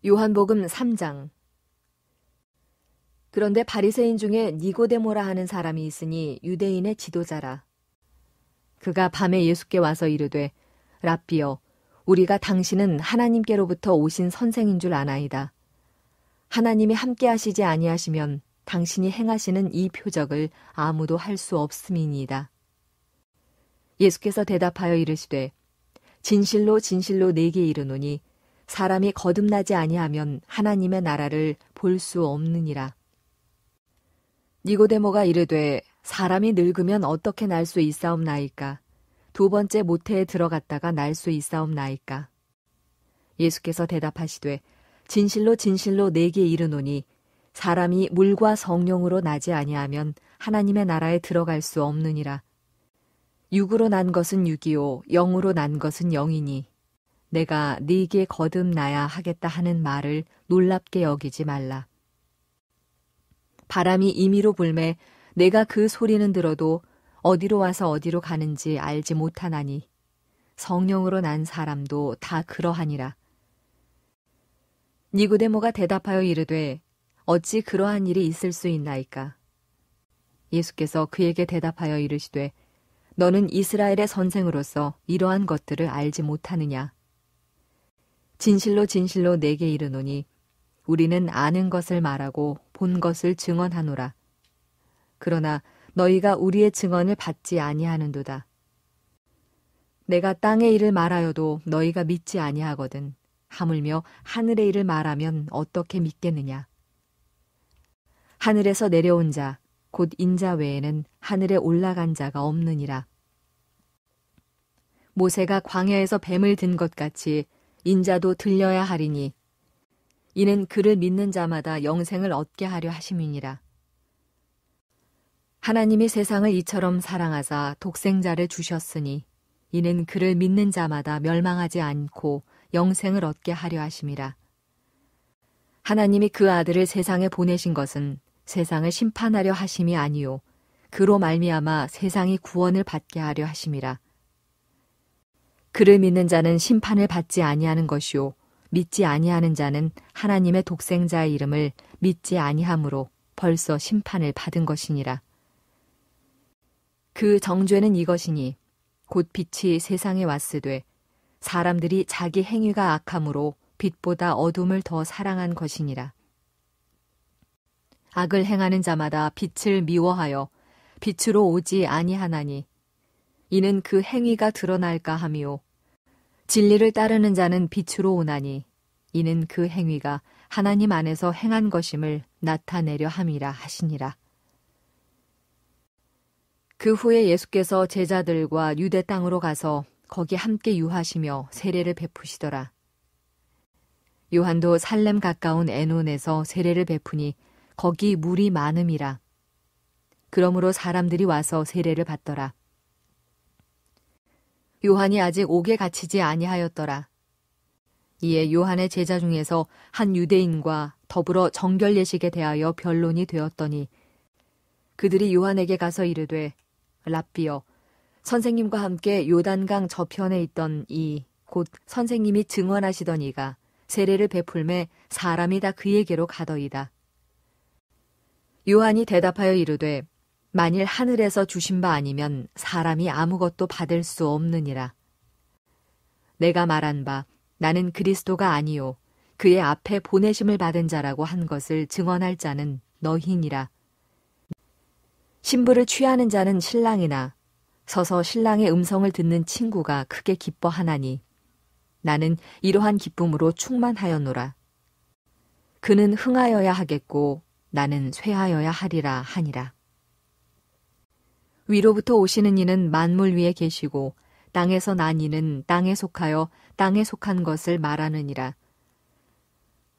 요한복음 3장. 그런데 바리새인 중에 니고데모라 하는 사람이 있으니 유대인의 지도자라. 그가 밤에 예수께 와서 이르되, 랍비여, 우리가 당신은 하나님께로부터 오신 선생인 줄 아나이다. 하나님이 함께 하시지 아니하시면 당신이 행하시는 이 표적을 아무도 할 수 없음이니이다. 예수께서 대답하여 이르시되, 진실로 진실로 내게 이르노니 사람이 거듭나지 아니하면 하나님의 나라를 볼 수 없느니라. 니고데모가 이르되, 사람이 늙으면 어떻게 날 수 있사옵나이까? 두 번째 모태에 들어갔다가 날 수 있사옵나이까? 예수께서 대답하시되, 진실로 진실로 내게 이르노니 사람이 물과 성령으로 나지 아니하면 하나님의 나라에 들어갈 수 없느니라. 육으로 난 것은 육이요 영으로 난 것은 영이니 내가 네게 거듭나야 하겠다 하는 말을 놀랍게 여기지 말라. 바람이 임의로 불매 내가 그 소리는 들어도 어디로 와서 어디로 가는지 알지 못하나니 성령으로 난 사람도 다 그러하니라. 니고데모가 대답하여 이르되, 어찌 그러한 일이 있을 수 있나이까? 예수께서 그에게 대답하여 이르시되, 너는 이스라엘의 선생으로서 이러한 것들을 알지 못하느냐? 진실로 진실로 내게 이르노니 우리는 아는 것을 말하고 본 것을 증언하노라. 그러나 너희가 우리의 증언을 받지 아니하는도다. 내가 땅의 일을 말하여도 너희가 믿지 아니하거든. 하물며 하늘의 일을 말하면 어떻게 믿겠느냐? 하늘에서 내려온 자, 곧 인자 외에는 하늘에 올라간 자가 없느니라. 모세가 광야에서 뱀을 든 것 같이 인자도 들려야 하리니 이는 그를 믿는 자마다 영생을 얻게 하려 하심이니라. 하나님이 세상을 이처럼 사랑하사 독생자를 주셨으니 이는 그를 믿는 자마다 멸망하지 않고 영생을 얻게 하려 하심이라. 하나님이 그 아들을 세상에 보내신 것은 세상을 심판하려 하심이 아니요 그로 말미암아 세상이 구원을 받게 하려 하심이라. 그를 믿는 자는 심판을 받지 아니하는 것이요 믿지 아니하는 자는 하나님의 독생자의 이름을 믿지 아니함으로 벌써 심판을 받은 것이니라. 그 정죄는 이것이니 곧 빛이 세상에 왔으되 사람들이 자기 행위가 악함으로 빛보다 어둠을 더 사랑한 것이니라. 악을 행하는 자마다 빛을 미워하여 빛으로 오지 아니하나니 이는 그 행위가 드러날까 하미요 진리를 따르는 자는 빛으로 오나니 이는 그 행위가 하나님 안에서 행한 것임을 나타내려 함이라 하시니라. 그 후에 예수께서 제자들과 유대 땅으로 가서 거기 함께 유하시며 세례를 베푸시더라. 요한도 살렘 가까운 에논에서 세례를 베푸니 거기 물이 많음이라. 그러므로 사람들이 와서 세례를 받더라. 요한이 아직 옥에 갇히지 아니하였더라. 이에 요한의 제자 중에서 한 유대인과 더불어 정결 예식에 대하여 변론이 되었더니 그들이 요한에게 가서 이르되, 랍비여, 선생님과 함께 요단강 저편에 있던 이 곧 선생님이 증언하시던 이가 세례를 베풀매 사람이 다 그에게로 가더이다. 요한이 대답하여 이르되, 만일 하늘에서 주신 바 아니면 사람이 아무것도 받을 수 없느니라. 내가 말한 바 나는 그리스도가 아니요 그의 앞에 보내심을 받은 자라고 한 것을 증언할 자는 너희니라. 신부를 취하는 자는 신랑이나 서서 신랑의 음성을 듣는 친구가 크게 기뻐하나니 나는 이러한 기쁨으로 충만하였노라. 그는 흥하여야 하겠고 나는 쇠하여야 하리라 하니라. 위로부터 오시는 이는 만물 위에 계시고 땅에서 난 이는 땅에 속하여 땅에 속한 것을 말하느니라.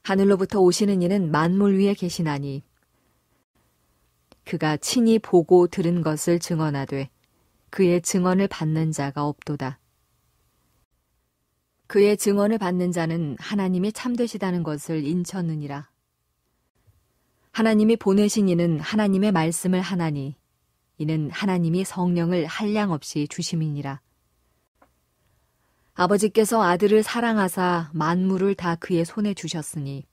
하늘로부터 오시는 이는 만물 위에 계시나니 그가 친히 보고 들은 것을 증언하되 그의 증언을 받는 자가 없도다. 그의 증언을 받는 자는 하나님이 참되시다는 것을 인쳤느니라. 하나님이 보내신 이는 하나님의 말씀을 하나니 이는 하나님이 성령을 한량없이 주심이니라. 아버지께서 아들을 사랑하사 만물을 다 그의 손에 주셨으니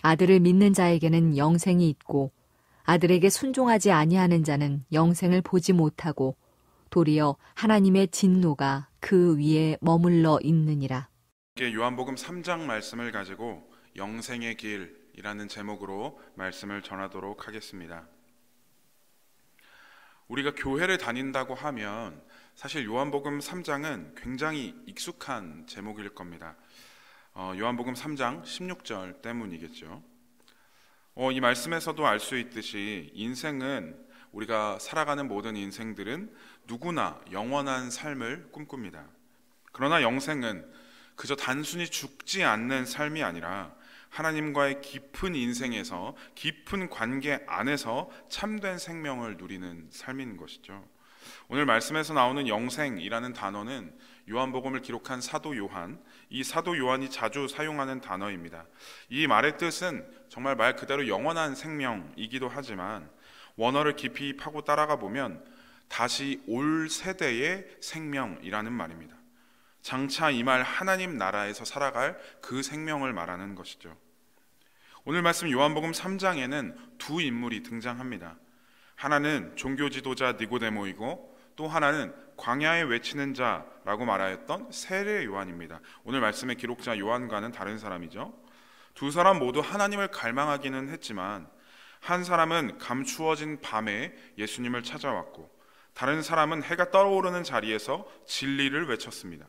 아들을 믿는 자에게는 영생이 있고 아들에게 순종하지 아니하는 자는 영생을 보지 못하고 도리어 하나님의 진노가 그 위에 머물러 있느니라. 요한복음 3장 말씀을 가지고 영생의 길이라는 제목으로 말씀을 전하도록 하겠습니다. 우리가 교회를 다닌다고 하면 사실 요한복음 3장은 굉장히 익숙한 제목일 겁니다. 요한복음 3장 16절 때문이겠죠. 이 말씀에서도 알 수 있듯이 인생은, 우리가 살아가는 모든 인생들은 누구나 영원한 삶을 꿈꿉니다. 그러나 영생은 그저 단순히 죽지 않는 삶이 아니라 하나님과의 깊은 인생에서, 깊은 관계 안에서 참된 생명을 누리는 삶인 것이죠. 오늘 말씀에서 나오는 영생이라는 단어는 요한복음을 기록한 사도 요한, 이 사도 요한이 자주 사용하는 단어입니다. 이 말의 뜻은 정말 말 그대로 영원한 생명이기도 하지만 원어를 깊이 파고 따라가 보면 다시 올 세대의 생명이라는 말입니다. 장차 임할 하나님 나라에서 살아갈 그 생명을 말하는 것이죠. 오늘 말씀 요한복음 3장에는 두 인물이 등장합니다. 하나는 종교 지도자 니고데모이고 또 하나는 광야에 외치는 자라고 말하였던 세례 요한입니다. 오늘 말씀의 기록자 요한과는 다른 사람이죠. 두 사람 모두 하나님을 갈망하기는 했지만 한 사람은 감추어진 밤에 예수님을 찾아왔고 다른 사람은 해가 떠오르는 자리에서 진리를 외쳤습니다.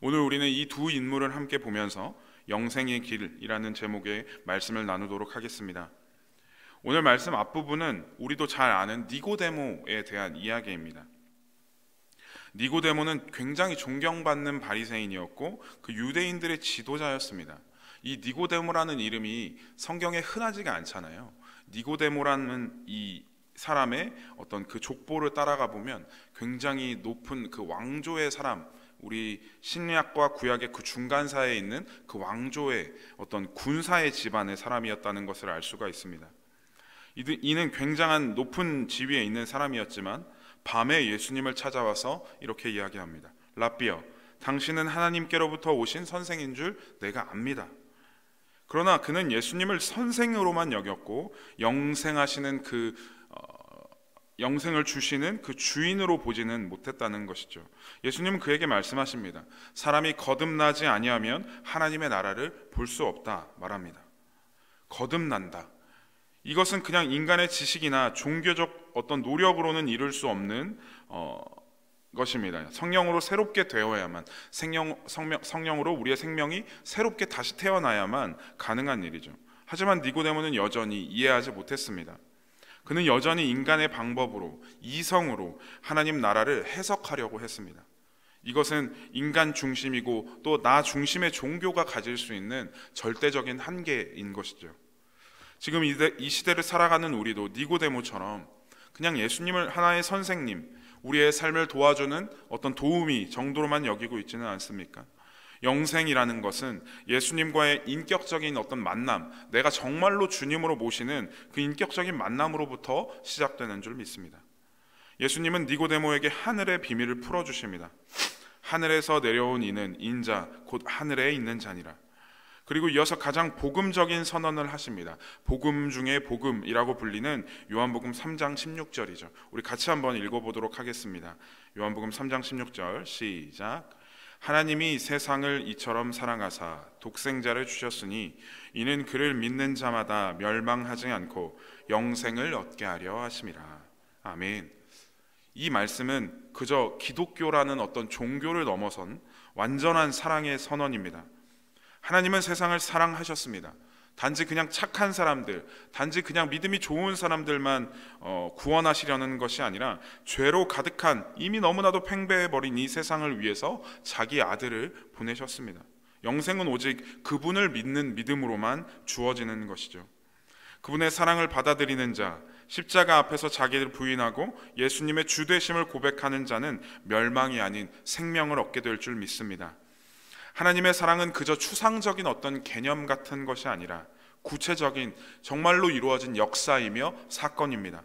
오늘 우리는 이 두 인물을 함께 보면서 영생의 길이라는 제목의 말씀을 나누도록 하겠습니다. 오늘 말씀 앞부분은 우리도 잘 아는 니고데모에 대한 이야기입니다. 니고데모는 굉장히 존경받는 바리새인이었고 그 유대인들의 지도자였습니다. 이 니고데모라는 이름이 성경에 흔하지가 않잖아요. 니고데모라는 이 사람의 어떤 그 족보를 따라가 보면 굉장히 높은 그 왕조의 사람, 우리 신약과 구약의 그 중간사에 있는 그 왕조의 어떤 군사의 집안의 사람이었다는 것을 알 수가 있습니다. 이는 굉장한 높은 지위에 있는 사람이었지만 밤에 예수님을 찾아와서 이렇게 이야기합니다. 라삐어, 당신은 하나님께로부터 오신 선생인 줄 내가 압니다. 그러나 그는 예수님을 선생으로만 여겼고 영생하시는 영생을 주시는 그 주인으로 보지는 못했다는 것이죠. 예수님은 그에게 말씀하십니다. 사람이 거듭나지 아니하면 하나님의 나라를 볼 수 없다 말합니다. 거듭난다. 이것은 그냥 인간의 지식이나 종교적 어떤 노력으로는 이룰 수 없는 것입니다. 성령으로 새롭게 되어야만, 성령으로 우리의 생명이 새롭게 다시 태어나야만 가능한 일이죠. 하지만 니고데모는 여전히 이해하지 못했습니다. 그는 여전히 인간의 방법으로, 이성으로 하나님 나라를 해석하려고 했습니다. 이것은 인간 중심이고 또 나 중심의 종교가 가질 수 있는 절대적인 한계인 것이죠. 지금 이 시대를 살아가는 우리도 니고데모처럼 그냥 예수님을 하나의 선생님, 우리의 삶을 도와주는 어떤 도우미 정도로만 여기고 있지는 않습니까? 영생이라는 것은 예수님과의 인격적인 어떤 만남, 내가 정말로 주님으로 모시는 그 인격적인 만남으로부터 시작되는 줄 믿습니다. 예수님은 니고데모에게 하늘의 비밀을 풀어주십니다. 하늘에서 내려온 이는 인자, 곧 하늘에 있는 자니라. 그리고 이어서 가장 복음적인 선언을 하십니다. 복음 중에 복음이라고 불리는 요한복음 3장 16절이죠. 우리 같이 한번 읽어보도록 하겠습니다. 요한복음 3장 16절 시작. 하나님이 세상을 이처럼 사랑하사 독생자를 주셨으니 이는 그를 믿는 자마다 멸망하지 않고 영생을 얻게 하려 하심이라. 아멘. 이 말씀은 그저 기독교라는 어떤 종교를 넘어선 완전한 사랑의 선언입니다. 하나님은 세상을 사랑하셨습니다. 단지 그냥 착한 사람들, 단지 그냥 믿음이 좋은 사람들만 구원하시려는 것이 아니라 죄로 가득한, 이미 너무나도 팽배해버린 이 세상을 위해서 자기 아들을 보내셨습니다. 영생은 오직 그분을 믿는 믿음으로만 주어지는 것이죠. 그분의 사랑을 받아들이는 자, 십자가 앞에서 자기를 부인하고 예수님의 주되심을 고백하는 자는 멸망이 아닌 생명을 얻게 될 줄 믿습니다. 하나님의 사랑은 그저 추상적인 어떤 개념 같은 것이 아니라 구체적인, 정말로 이루어진 역사이며 사건입니다.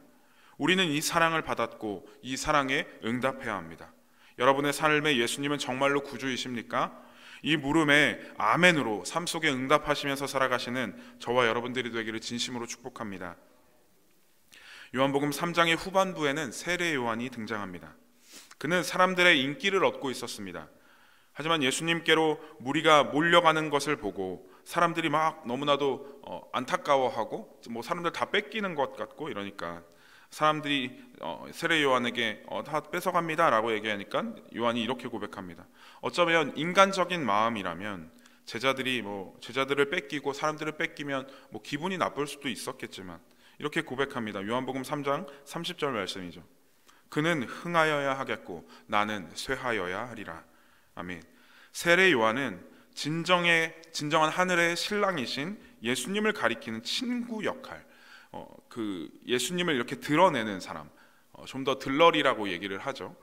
우리는 이 사랑을 받았고 이 사랑에 응답해야 합니다. 여러분의 삶에 예수님은 정말로 구주이십니까? 이 물음에 아멘으로 삶 속에 응답하시면서 살아가시는 저와 여러분들이 되기를 진심으로 축복합니다. 요한복음 3장의 후반부에는 세례 요한이 등장합니다. 그는 사람들의 인기를 얻고 있었습니다. 하지만 예수님께로 무리가 몰려가는 것을 보고 사람들이 막 너무나도 안타까워하고 사람들 다 뺏기는 것 같고 이러니까 사람들이 세례 요한에게 다 뺏어갑니다 라고 얘기하니까 요한이 이렇게 고백합니다. 어쩌면 인간적인 마음이라면 제자들을 뺏기고 사람들을 뺏기면 기분이 나쁠 수도 있었겠지만 이렇게 고백합니다. 요한복음 3장 30절 말씀이죠. 그는 흥하여야 하겠고 나는 쇠하여야 하리라. 아멘. 세례 요한은 진정한 하늘의 신랑이신 예수님을 가리키는 친구 역할, 그 예수님을 이렇게 드러내는 사람, 좀 더 들러리라고 얘기를 하죠.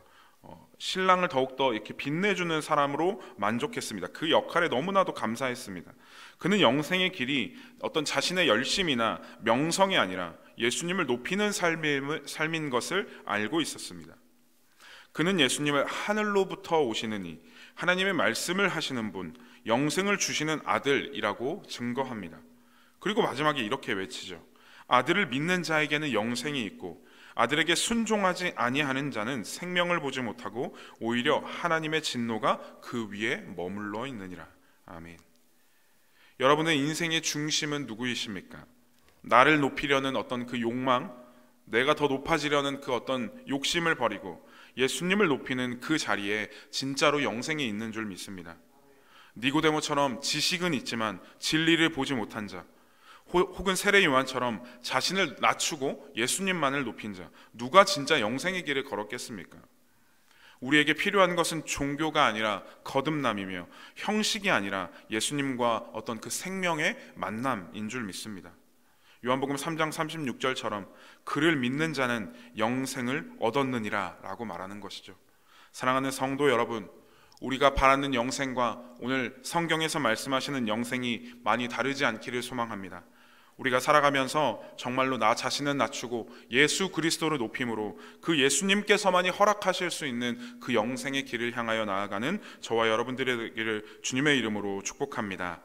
신랑을 더욱더 이렇게 빛내주는 사람으로 만족했습니다. 그 역할에 너무나도 감사했습니다. 그는 영생의 길이 어떤 자신의 열심이나 명성이 아니라 예수님을 높이는 삶인 것을 알고 있었습니다. 그는 예수님을 하늘로부터 오시는 이, 하나님의 말씀을 하시는 분, 영생을 주시는 아들이라고 증거합니다. 그리고 마지막에 이렇게 외치죠. 아들을 믿는 자에게는 영생이 있고 아들에게 순종하지 아니하는 자는 생명을 보지 못하고 오히려 하나님의 진노가 그 위에 머물러 있느니라. 아멘. 여러분의 인생의 중심은 누구이십니까? 나를 높이려는 어떤 그 욕망, 내가 더 높아지려는 그 어떤 욕심을 버리고 예수님을 높이는 그 자리에 진짜로 영생이 있는 줄 믿습니다. 니고데모처럼 지식은 있지만 진리를 보지 못한 자, 혹은 세례 요한처럼 자신을 낮추고 예수님만을 높인 자, 누가 진짜 영생의 길을 걸었겠습니까? 우리에게 필요한 것은 종교가 아니라 거듭남이며 형식이 아니라 예수님과 어떤 그 생명의 만남인 줄 믿습니다. 요한복음 3장 36절처럼 그를 믿는 자는 영생을 얻었느니라 라고 말하는 것이죠. 사랑하는 성도 여러분, 우리가 바라는 영생과 오늘 성경에서 말씀하시는 영생이 많이 다르지 않기를 소망합니다. 우리가 살아가면서 정말로 나 자신은 낮추고 예수 그리스도를 높임으로 그 예수님께서만이 허락하실 수 있는 그 영생의 길을 향하여 나아가는 저와 여러분들의 길을 주님의 이름으로 축복합니다.